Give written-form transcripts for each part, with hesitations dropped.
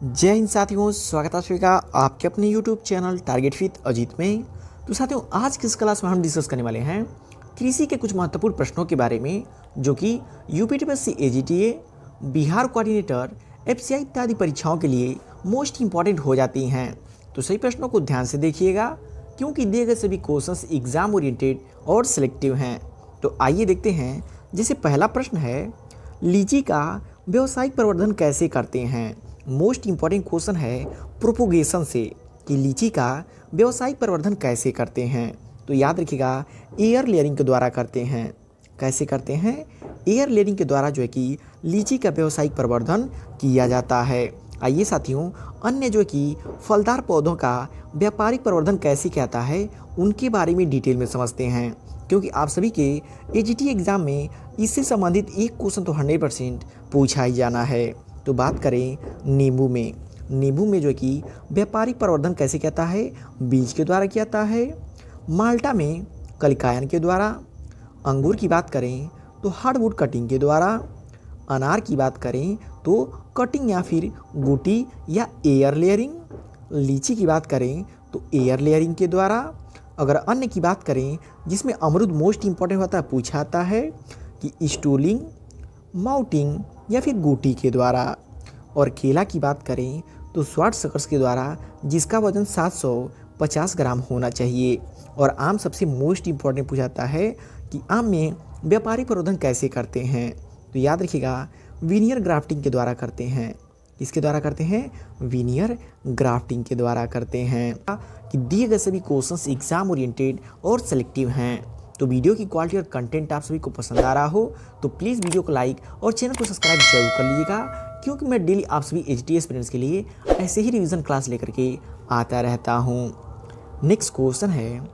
जय हिंद साथियों, स्वागत है का आपके अपने YouTube channel target with Ajit में। तो साथियों, आज की इस क्लास में हम डिस्कस करने वाले हैं कृषि के कुछ महत्वपूर्ण प्रश्नों के बारे में जो कि यूपीटीपीएससी एजीटीए, बिहार कोऑर्डिनेटर, एफसीआई इत्यादि परीक्षाओं के लिए मोस्ट इंपॉर्टेंट हो जाती हैं। तो सही प्रश्नों को ध्यान से देखिएगा क्योंकि दिए गए सभी क्वेश्चंस एग्जाम ओरिएंटेड और सिलेक्टिव हैं। तो आइए देखते हैं। जैसे पहला प्रश्न है, लीची का व्यावसायिक प्रवर्धन कैसे करते हैं। मोस्ट इंपॉर्टेंट क्वेश्चन है प्रोपोगेशन से कि लीची का व्यावसायिक प्रवर्धन कैसे करते हैं। तो याद रखिएगा, एयर लेयरिंग के द्वारा करते हैं। कैसे करते हैं? एयर लेयरिंग के द्वारा जो है कि लीची का व्यावसायिक प्रवर्धन किया जाता है। आइए साथियों, अन्य जो है कि फलदार पौधों का व्यापारिक प्रवर्धन कैसे किया जाता है उनके बारे में डिटेल में समझते हैं, क्योंकि आप सभी के एजीटी एग्जाम में इससे संबंधित एक क्वेश्चन तो 100% पूछा ही जाना है। तो बात करें नींबू में। नींबू में जो है कि व्यापारिक प्रवर्धन कैसे किया जाता है? बीज के द्वारा किया जाता है। माल्टा में कलिकायन के द्वारा। अंगूर की बात करें तो हार्डवुड कटिंग के द्वारा। अनार की बात करें तो कटिंग या फिर गुटी या एयर लेयरिंग। लीची की बात करें तो एयर लेयरिंग के द्वारा। अगर अन्य की बात करें जिसमें अमरूद मोस्ट इंपॉर्टेंट होता है, पूछा जाता है कि स्टूलिंग, माउटिंग या फिर गुटी के द्वारा। और केला की बात करें तो स्वाट सकर्स के द्वारा, जिसका वजन 750 ग्राम होना चाहिए। और आम सबसे मोस्ट इंपॉर्टेंट पूछा जाता है कि आम में व्यापारिक प्रवर्धन कैसे करते हैं। तो याद रखिएगा, विनियर ग्राफ्टिंग के द्वारा करते हैं। किसके द्वारा करते हैं? विनियर ग्राफ्टिंग के द्वारा करते हैं। कि दिए गए सभी क्वेश्चंस एग्जाम ओरिएंटेड और सेलेक्टिव हैं। तो वीडियो की क्वालिटी और कंटेंट आप सभी को पसंद आ रहा हो तो प्लीज़ वीडियो को लाइक और चैनल को सब्सक्राइब जरूर कर लीजिएगा, क्योंकि मैं डेली आप सभी एचटी एस्पिरेंट्स के लिए ऐसे ही रिवीजन क्लास लेकर के आता रहता हूँ। नेक्स्ट क्वेश्चन है,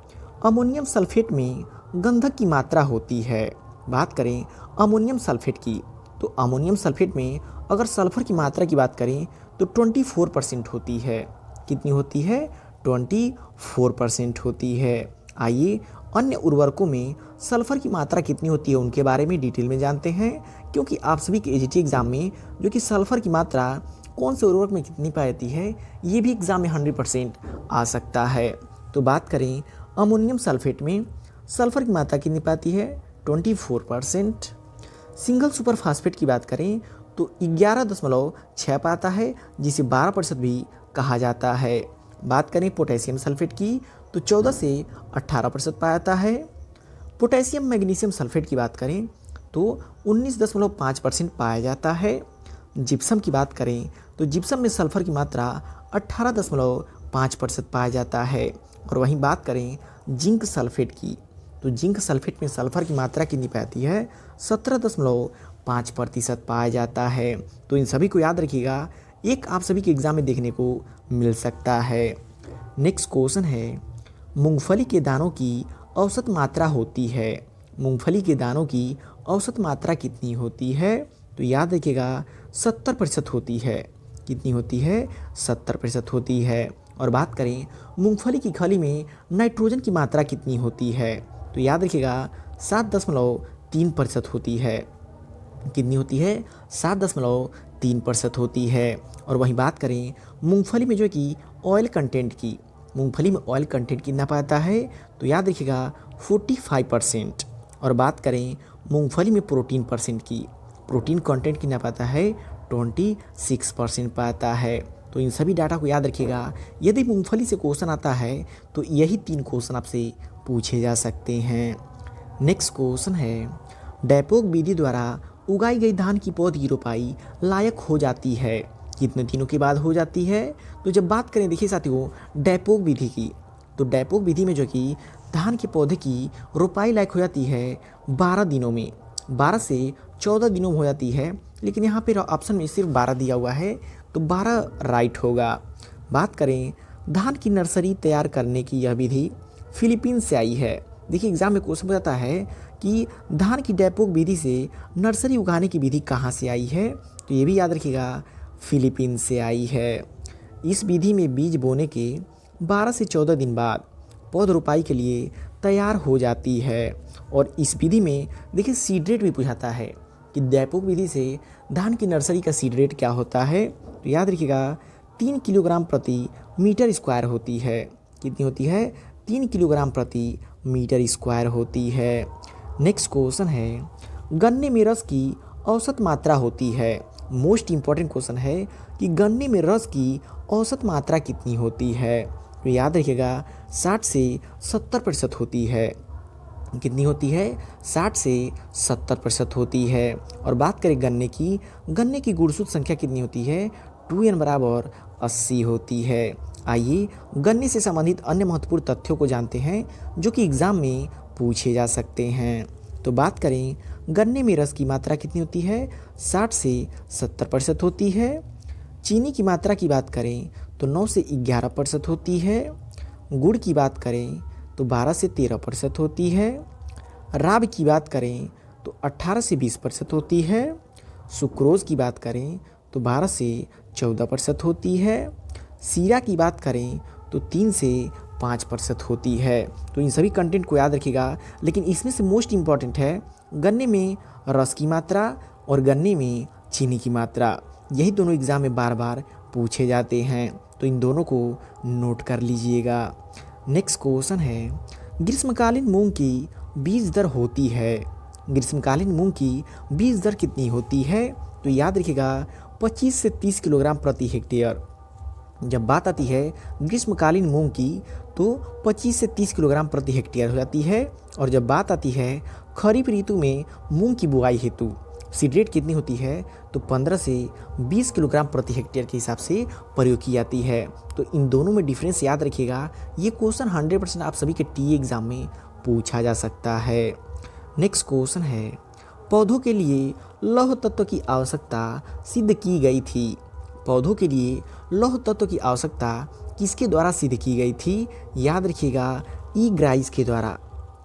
अमोनियम सल्फेट में गंधक की मात्रा होती है। बात करें अमोनियम सल्फेट की, तो अमोनियम सल्फेट में अगर सल्फर की मात्रा की बात करें तो 24% होती है। कितनी होती है? 24% होती है। आइए अन्य उर्वरकों में सल्फर की मात्रा कितनी होती है उनके बारे में डिटेल में जानते हैं, क्योंकि आप सभी के एजीटी एग्जाम में जो कि सल्फर की मात्रा कौन से उर्वरक में कितनी पाई जाती है ये भी एग्जाम में 100% आ सकता है। तो बात करें अमोनियम सल्फेट में सल्फर की मात्रा कितनी पाती है? 24%। सिंगल सुपर फास्फेट की बात करें तो 11.6 पाता है, जिसे 12% भी कहा जाता है। बात करें पोटेशियम सल्फेट की तो 14 से 18% पाया जाता है। पोटेशियम मैग्नीशियम सल्फेट की बात करें तो 19.5% पाया जाता है। जिप्सम की बात करें तो जिप्सम में सल्फर की मात्रा 18.5% पाया जाता है। और वहीं बात करें जिंक सल्फेट की, तो जिंक सल्फेट में सल्फर की मात्रा कितनी पाती है? 17.5% पाया जाता है। तो इन सभी को याद रखिएगा, एक आप सभी के एग्जाम में देखने को मिल सकता है। नेक्स्ट क्वेश्चन है, मूंगफली के दानों की औसत मात्रा होती है। मूंगफली के दानों की औसत मात्रा कितनी होती है? तो याद रखिएगा 70% होती है। कितनी होती है? 70% होती है। और बात करें मूंगफली की खली में नाइट्रोजन की मात्रा कितनी होती है? तो याद रखिएगा 7.3% होती है। कितनी होती है? 7.3% होती है। और वहीं बात करें मूंगफली में जो कि ऑयल कंटेंट की, मूंगफली में ऑयल कंटेंट कितना पाता है? तो याद रखिएगा 45%। और बात करें मूंगफली में प्रोटीन परसेंट की, प्रोटीन कंटेंट कितना पाता है? 26% पाता है। तो इन सभी डाटा को याद रखिएगा। यदि मूंगफली से क्वेश्चन आता है तो यही 3 क्वेश्चन आपसे पूछे जा सकते हैं। नेक्स्ट क्वेश्चन है, डैपोक विधि द्वारा उगाई गई धान की पौध की रोपाई लायक हो जाती है। कितने दिनों के बाद हो जाती है? तो जब बात करें, देखिए साथियों, डैपोक विधि की, तो डैपोक विधि में जो कि धान के पौधे की रोपाई लायक हो जाती है 12 दिनों में, 12 से 14 दिनों में हो जाती है। लेकिन यहाँ पे ऑप्शन में सिर्फ 12 दिया हुआ है, तो 12 राइट होगा। बात करें धान की नर्सरी तैयार करने की, यह विधि फिलीपींस से आई है। देखिए एग्जाम में क्वेश्चन बताता है कि धान की डैपोक विधि से नर्सरी उगाने की विधि कहाँ से आई है? तो ये भी याद रखिएगा, फिलीपींस से आई है। इस विधि में बीज बोने के 12 से 14 दिन बाद पौध रोपाई के लिए तैयार हो जाती है। और इस विधि में देखिए सीड रेट भी पूछाता है कि डैपोक विधि से धान की नर्सरी का सीड रेट क्या होता है। तो याद रखिएगा 3 किलोग्राम प्रति मीटर स्क्वायर होती है। कितनी होती है? 3 किलोग्राम प्रति मीटर स्क्वायर होती है। नेक्स्ट क्वेश्चन है, गन्ने में रस की औसत मात्रा होती है। मोस्ट इंपॉर्टेंट क्वेश्चन है कि गन्ने में रस की औसत मात्रा कितनी होती है। तो याद रखिएगा 60 से 70% होती है। कितनी होती है? 60 से 70% होती है। और बात करें गन्ने की गुणसूत्र संख्या कितनी होती है? 2n बराबर 80 होती है। आइए गन्ने से संबंधित अन्य महत्वपूर्ण तथ्यों को जानते हैं जो कि एग्जाम में पूछे जा सकते हैं। तो बात करें गन्ने में रस की मात्रा कितनी होती है? 60 से 70% होती है। चीनी की मात्रा की बात करें तो 9 से 11% होती है। गुड़ की बात करें तो 12 से 13% होती है। राब की बात करें तो 18 से 20% होती है। सुक्रोज की बात करें तो 12 से 14% होती है। सीरा की बात करें तो 3 से 5% होती है। तो इन सभी कंटेंट को याद रखिएगा, लेकिन इसमें से मोस्ट इम्पॉर्टेंट है गन्ने में रस की मात्रा और गन्ने में चीनी की मात्रा। यही दोनों एग्जाम में बार बार पूछे जाते हैं, तो इन दोनों को नोट कर लीजिएगा। नेक्स्ट क्वेश्चन है, ग्रीष्मकालीन मूंग की बीज दर होती है। ग्रीष्मकालीन मूंग की बीज दर कितनी होती है? तो याद रखिएगा 25 से 30 किलोग्राम प्रति हेक्टेयर। जब बात आती है ग्रीष्मकालीन मूंग की तो 25 से 30 किलोग्राम प्रति हेक्टेयर हो जाती है। और जब बात आती है खरीफ ऋतु में मूंग की बुआई हेतु सीड रेट कितनी होती है? तो 15 से 20 किलोग्राम प्रति हेक्टेयर के हिसाब से प्रयोग की जाती है। तो इन दोनों में डिफरेंस याद रखिएगा। ये क्वेश्चन 100% आप सभी के टीए एग्जाम में पूछा जा सकता है। नेक्स्ट क्वेश्चन है, पौधों के लिए लौह तत्व की आवश्यकता सिद्ध की गई थी। पौधों के लिए लौह तत्व की आवश्यकता किसके द्वारा सिद्ध की गई थी? याद रखिएगा ई ग्राइस के द्वारा।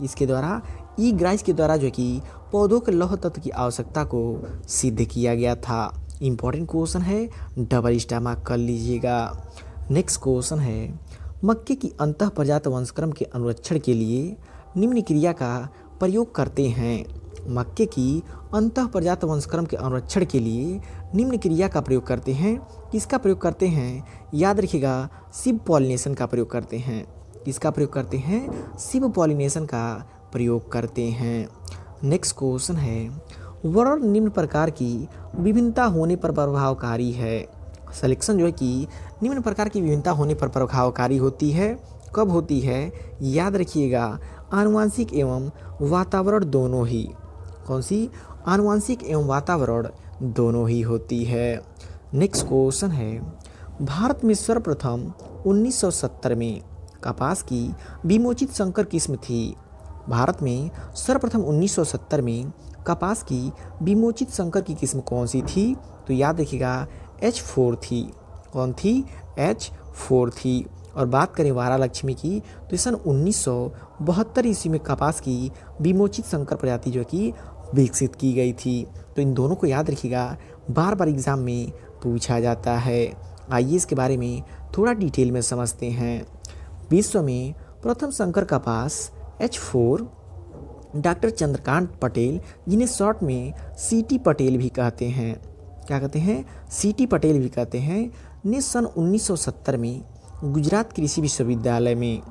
इसके द्वारा ई ग्राइस के द्वारा जो कि पौधों के लौह तत्व की आवश्यकता को सिद्ध किया गया था। इंपॉर्टेंट क्वेश्चन है, डबल स्टार मार्क कर लीजिएगा। नेक्स्ट क्वेश्चन है, मक्के की अंतः प्रजात वंशक्रम के अनुरक्षण के लिए निम्न क्रिया का प्रयोग करते हैं। मक्के की अंतः प्रजात वंशक्रम के अनुरक्षण के लिए निम्न क्रिया का प्रयोग करते हैं। किसका प्रयोग करते हैं? याद रखिएगा सिव पॉलिनेशन का प्रयोग करते हैं। किसका प्रयोग करते हैं? सिव पॉलिनेशन का प्रयोग करते हैं। नेक्स्ट क्वेश्चन है, वर्ण निम्न प्रकार की विभिन्नता होने पर प्रभावकारी है। सिलेक्शन जो है कि निम्न प्रकार की विभिन्नता होने पर प्रभावकारी होती है। कब होती है? याद रखिएगा आनुवांशिक एवं वातावरण दोनों ही। कौन सी? आनुवांशिक एवं वातावरण दोनों ही होती है। नेक्स्ट क्वेश्चन है, भारत में सर्वप्रथम 1970 में कपास की विमोचित संकर किस्म थी। भारत में सर्वप्रथम 1970 में कपास की विमोचित संकर की किस्म कौन सी थी? तो याद रखिएगा H4 थी। कौन थी? H4 थी। और बात करें वारा लक्ष्मी की तो सन 1972 ईस्वी में कपास की विमोचित संकर प्रजाति जो कि विकसित की गई थी। तो इन दोनों को याद रखिएगा, बार बार एग्जाम में पूछा जाता है। आइए इसके बारे में थोड़ा डिटेल में समझते हैं। विश्व में प्रथम संकर कपास H4 डॉक्टर चंद्रकांत पटेल, जिन्हें शॉर्ट में CT पटेल भी कहते हैं। क्या कहते हैं? CT पटेल भी कहते हैं, ने सन 1970 में गुजरात कृषि विश्वविद्यालय में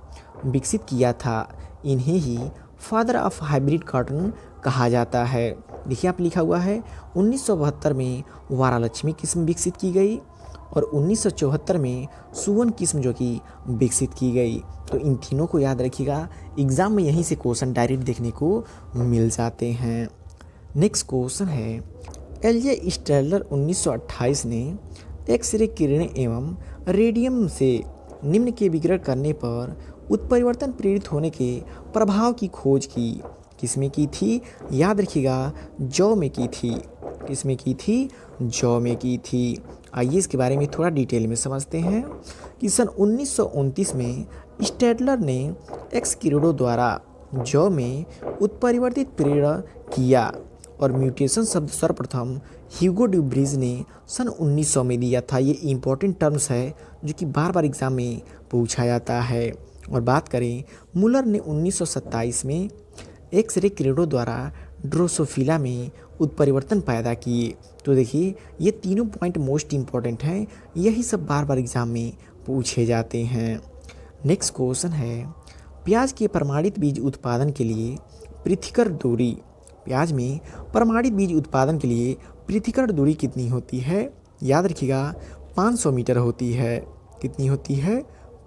विकसित किया था। इन्हें ही फादर ऑफ हाइब्रिड कॉटन कहा जाता है। देखिए आप लिखा हुआ है 1972 में वारा लक्ष्मी किस्म विकसित की गई और 1974 में सुवन किस्म जो कि विकसित की गई। तो इन तीनों को याद रखिएगा, एग्जाम में यहीं से क्वेश्चन डायरेक्ट देखने को मिल जाते हैं। नेक्स्ट क्वेश्चन है, LJ स्टेलर 1928 ने एक्सरे किरणें एवं रेडियम से निम्न के विकिरण करने पर उत्परिवर्तन प्रेरित होने के प्रभाव की खोज की। किसमें की थी? याद रखिएगा जौ में की थी। किसमें की थी? जौ में की थी। आइए इसके बारे में थोड़ा डिटेल में समझते हैं कि सन 1929 में स्टेडलर ने एक्स किरणों द्वारा जौ में उत्परिवर्तित प्रेरण किया और म्यूटेशन शब्द सर्वप्रथम ह्यूगो ड्यूब्रिज ने सन 1900 में दिया था। ये इंपॉर्टेंट टर्म्स है जो कि बार बार एग्जाम में पूछा जाता है। और बात करें मुलर ने 1927 में एक्सरे किरणों द्वारा ड्रोसोफिला में उत्परिवर्तन पैदा किए। तो देखिए ये तीनों पॉइंट मोस्ट इम्पॉर्टेंट हैं, यही सब बार बार एग्जाम में पूछे जाते हैं। नेक्स्ट क्वेश्चन है, प्याज के प्रमाणित बीज उत्पादन के लिए पृथ्वीकर दूरी, प्याज में प्रमाणित बीज उत्पादन के लिए पृथ्वीकर दूरी कितनी होती है? याद रखिएगा 500 मीटर होती है। कितनी होती है?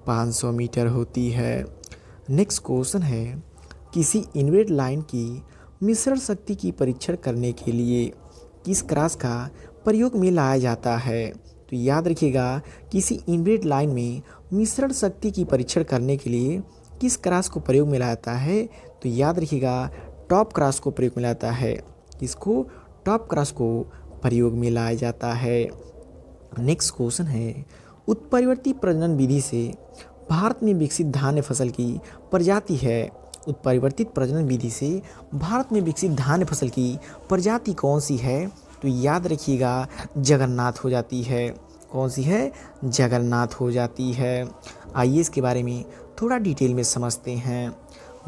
500 मीटर होती है। नेक्स्ट क्वेश्चन है, किसी इनवेड लाइन की मिश्रण शक्ति की परीक्षण करने के लिए किस क्रॉस का प्रयोग में लाया जाता है? तो याद रखिएगा किसी इनवेड लाइन में मिश्रण शक्ति की परीक्षण करने के लिए किस क्रॉस को प्रयोग में लाता है? तो याद रखिएगा टॉप क्रॉस को प्रयोग में लाता है। किसको? टॉप क्रॉस को प्रयोग में लाया जाता है। नेक्स्ट क्वेश्चन है, उत्परिवर्ती प्रजनन विधि से भारत में विकसित धान्य फसल की प्रजाति है। उत्परिवर्तित प्रजनन विधि से भारत में विकसित धान्य फसल की प्रजाति कौन सी है? तो याद रखिएगा जगन्नाथ हो जाती है। कौन सी है? जगन्नाथ हो जाती है। आइए इसके बारे में थोड़ा डिटेल में समझते हैं।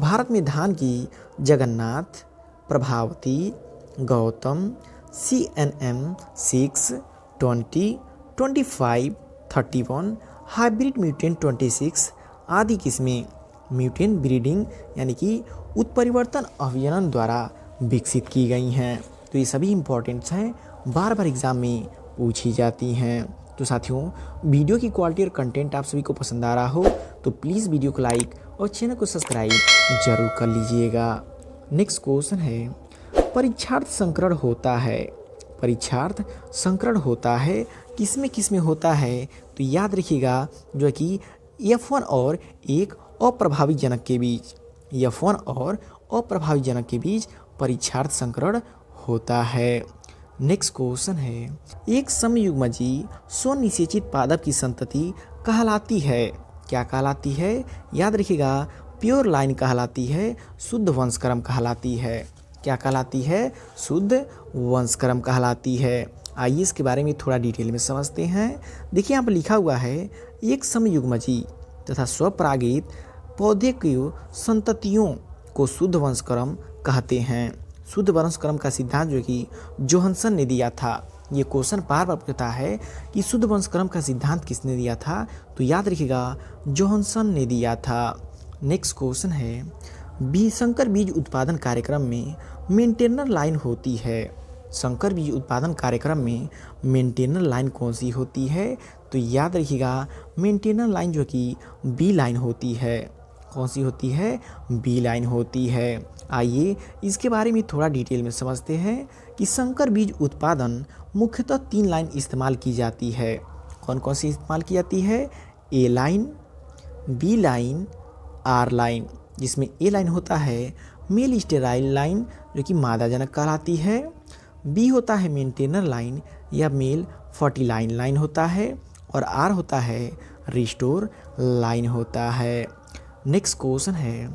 भारत में धान की Jagannath, Prabhavati, Gautam, CNM 6, 20, 25, 31, hybrid mutant 26 आदि किस्में म्यूटेंट ब्रीडिंग यानी कि उत्परिवर्तन अभिजनन द्वारा विकसित की गई हैं। तो ये सभी इम्पोर्टेंट्स हैं, बार बार एग्जाम में पूछी जाती हैं। तो साथियों, वीडियो की क्वालिटी और कंटेंट आप सभी को पसंद आ रहा हो तो प्लीज़ वीडियो को लाइक और चैनल को सब्सक्राइब जरूर कर लीजिएगा। नेक्स्ट क्वेश्चन है, परीक्षार्थ संकरण होता है। परीक्षार्थ संकरण होता है किसमें होता है? तो याद रखिएगा जो कि F1 और एक अप्रभावी जनक के बीच, F1 और अप्रभावी जनक के बीच परीक्षार्थ संकरण होता है। नेक्स्ट क्वेश्चन है, एक समयुग्मजी स्वनिषेचित पादप की संतति कहलाती है। क्या कहलाती है? याद रखिएगा प्योर लाइन कहलाती है, शुद्ध वंशक्रम कहलाती है। क्या कहलाती है? शुद्ध वंशक्रम कहलाती है। आइए इसके बारे में थोड़ा डिटेल में समझते हैं। देखिए यहाँ पर लिखा हुआ है, एक समयुग्मजी तथा स्वपरागित पौधे की संततियों को शुद्ध वंशक्रम कहते हैं। शुद्ध वंशक्रम का सिद्धांत जो कि जोहानसन ने दिया था। ये क्वेश्चन बार बार पूछता है कि शुद्ध वंशक्रम का सिद्धांत किसने दिया था? तो याद रखिएगा जोहानसन ने दिया था। नेक्स्ट क्वेश्चन है, संकर बीज उत्पादन कार्यक्रम में मेंटेनर लाइन होती है। संकर बीज उत्पादन कार्यक्रम में मेंटेनर लाइन कौन सी होती है? तो याद रखिएगा मेंटेनर लाइन जो कि बी लाइन होती है। कौन सी होती है? बी लाइन होती है। आइए इसके बारे में थोड़ा डिटेल में समझते हैं कि संकर बीज उत्पादन मुख्यतः 3 लाइन इस्तेमाल की जाती है। कौन कौन सी इस्तेमाल की जाती है? A line, B line, R line. जिसमें ए लाइन होता है मेल स्टेराइल लाइन जो कि मादा जनक कहलाती है। बी होता है मेंटेनर लाइन या मेल फर्टिलाइन लाइन होता है। और आर होता है रिस्टोर लाइन होता है। नेक्स्ट क्वेश्चन है,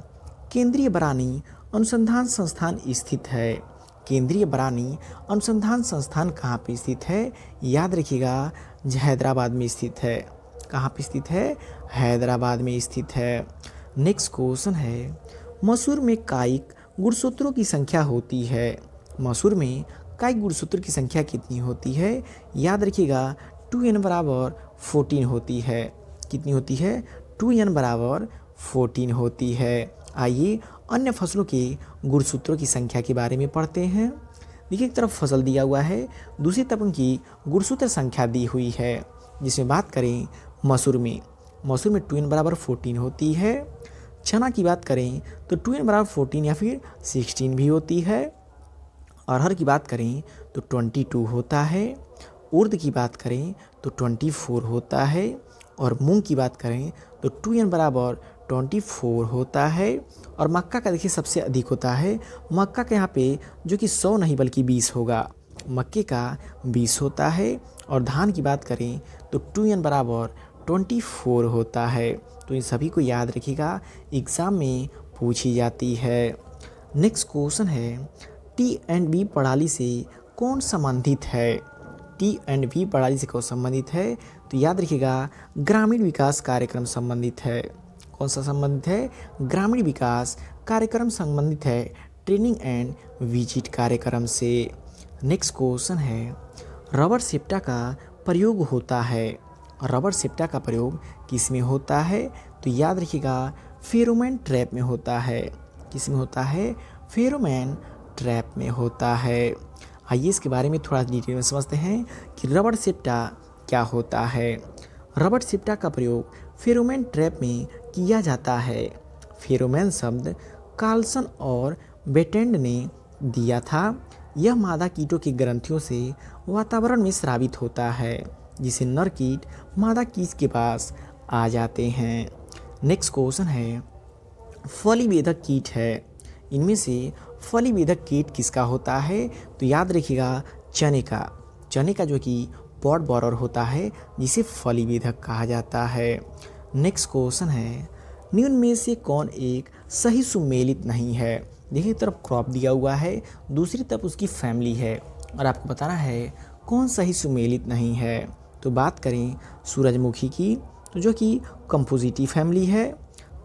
केंद्रीय बरानी अनुसंधान संस्थान स्थित है। केंद्रीय बरानी अनुसंधान संस्थान कहाँ पे स्थित है? याद रखिएगा हैदराबाद में स्थित है। कहाँ पे स्थित है? हैदराबाद में स्थित है। नेक्स्ट क्वेश्चन है, मसूर में कायिक गुणसूत्रों की संख्या होती है। मसूर में कायिक गुणसूत्र की संख्या कितनी होती है? याद रखिएगा 2n बराबर 14 होती है। कितनी होती है? 2n बराबर 14 होती है। आइए अन्य फसलों के गुणसूत्रों की संख्या के बारे में पढ़ते हैं। देखिए एक तरफ फसल दिया हुआ है, दूसरी तरफ उनकी गुणसूत्र संख्या दी हुई है। जिसमें बात करें मसूर में 2n बराबर 14 होती है। चना की बात करें तो 2n बराबर 14 या फिर 16 भी होती है। अरहर की बात करें तो 22 होता है। उर्द की बात करें तो 24 होता है। और मूंग की बात करें तो 2n बराबर 24 होता है। और मक्का का देखिए सबसे अधिक होता है। मक्का के यहाँ पे जो कि 100 नहीं बल्कि 20 होगा। मक्के का 20 होता है। और धान की बात करें तो 2n बराबर 24 होता है। तो इन सभी को याद रखिएगा, एग्ज़ाम में पूछी जाती है। नेक्स्ट क्वेश्चन है, T&B प्रणाली से कौन संबंधित है? T&B प्रणाली से कौन संबंधित है? तो याद रखिएगा ग्रामीण विकास कार्यक्रम संबंधित है। कौन सा संबंधित है? ग्रामीण विकास कार्यक्रम संबंधित है ट्रेनिंग एंड विजिट कार्यक्रम से। नेक्स्ट क्वेश्चन है, रबर सेप्टा का प्रयोग होता है, रबर सेप्टा का प्रयोग किस में होता है? तो याद रखिएगा फेरोमोन ट्रैप में होता है। किस में होता है? फेरोमोन ट्रैप में होता है। आइए इसके बारे में थोड़ा डिटेल में समझते हैं कि रबर सेप्टा क्या होता है। रबर सेप्टा का प्रयोग फेरोमोन ट्रैप में किया जाता है। फेरोमोन शब्द कार्लसन और बेटेंड ने दिया था। यह मादा कीटों की ग्रंथियों से वातावरण में स्रावित होता है, जिसे नर कीट मादा कीट के पास आ जाते हैं। नेक्स्ट क्वेश्चन है, फलीभेदक कीट है, इनमें से फलीभेदक कीट किसका होता है? तो याद रखिएगा चने का, चने का जो कि पॉट बोरर होता है, जिसे फलीभेदक कहा जाता है। नेक्स्ट क्वेश्चन है, निम्न में से कौन एक सही सुमेलित नहीं है? देखिए एक तरफ क्रॉप दिया हुआ है, दूसरी तरफ उसकी फैमिली है और आपको बताना है कौन सही सुमेलित नहीं है। तो बात करें सूरजमुखी की, तो जो कि कंपोजिटी फैमिली है।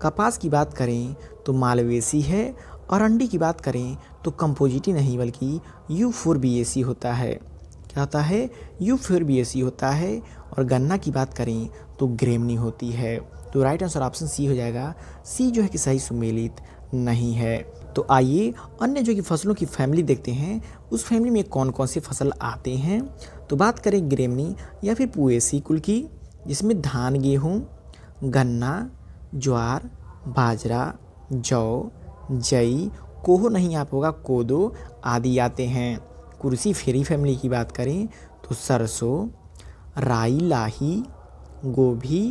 कपास की बात करें तो मालवेसी है। अरंडी की बात करें तो कंपोजिटी नहीं बल्कि यूफोर्बिएसी होता है। क्या होता है? यूफोर्बिएसी होता है। और गन्ना की बात करें तो ग्रेमनी होती है। तो राइट आंसर ऑप्शन सी हो जाएगा। सी जो है कि सही सुमेलित नहीं है। तो आइए अन्य जो कि फसलों की फैमिली देखते हैं, उस फैमिली में कौन कौन से फसल आते हैं। तो बात करें ग्रेमनी या फिर पुएसी कुल की, जिसमें धान, गेहूँ, गन्ना, ज्वार, बाजरा, जौ, जई, कोहो नहीं आप होगा कोदो आदि आते हैं। कुर्सी फेरी फैमिली की बात करें तो सरसों, राई, लाही, गोभी,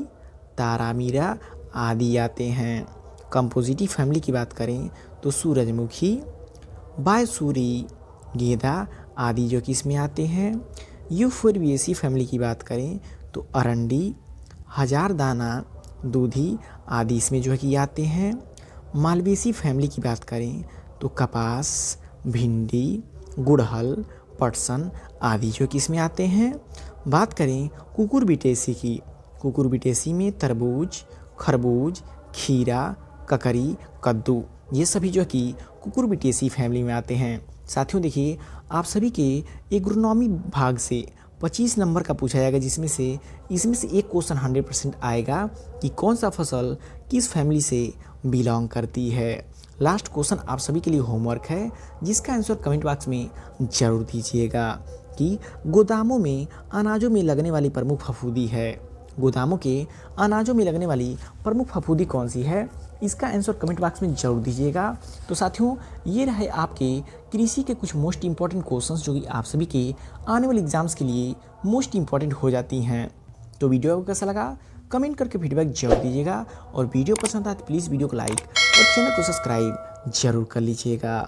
तारामीरा आदि आते हैं। कंपोजिटी फैमिली की बात करें तो सूरजमुखी, बायसूरी, गेंदा आदि जो कि इसमें आते हैं। यूफोर्बिएसी फैमिली की बात करें तो अरंडी, हजारदाना, दूधी आदि इसमें जो है कि आते हैं। मालवेसी फैमिली की बात करें तो कपास, भिंडी, गुड़हल, पटसन आदि जो कि इसमें आते हैं। बात करें कुकुरबिटेसी की, कुकुरबिटेसी में तरबूज, खरबूज, खीरा, ककड़ी, कद्दू ये सभी जो कि कुकुरबिटेसी फैमिली में आते हैं। साथियों देखिए आप सभी के एग्रोनॉमी भाग से 25 नंबर का पूछा जाएगा, जिसमें से इसमें से एक क्वेश्चन 100% आएगा कि कौन सा फसल किस फैमिली से बिलोंग करती है। लास्ट क्वेश्चन आप सभी के लिए होमवर्क है, जिसका आंसर कमेंट बॉक्स में जरूर दीजिएगा कि गोदामों में अनाजों में लगने वाली प्रमुख फफूंदी है। गोदामों के अनाजों में लगने वाली प्रमुख फफूंदी कौन सी है? इसका आंसर कमेंट बॉक्स में जरूर दीजिएगा। तो साथियों ये रहे आपके कृषि के कुछ मोस्ट इंपॉर्टेंट क्वेश्चंस, जो कि आप सभी के आने वाले एग्जाम्स के लिए मोस्ट इंपॉर्टेंट हो जाती हैं। तो वीडियो को कैसा लगा कमेंट करके फीडबैक जरूर दीजिएगा, और वीडियो पसंद आए तो प्लीज़ वीडियो को लाइक और चैनल को सब्सक्राइब जरूर कर लीजिएगा।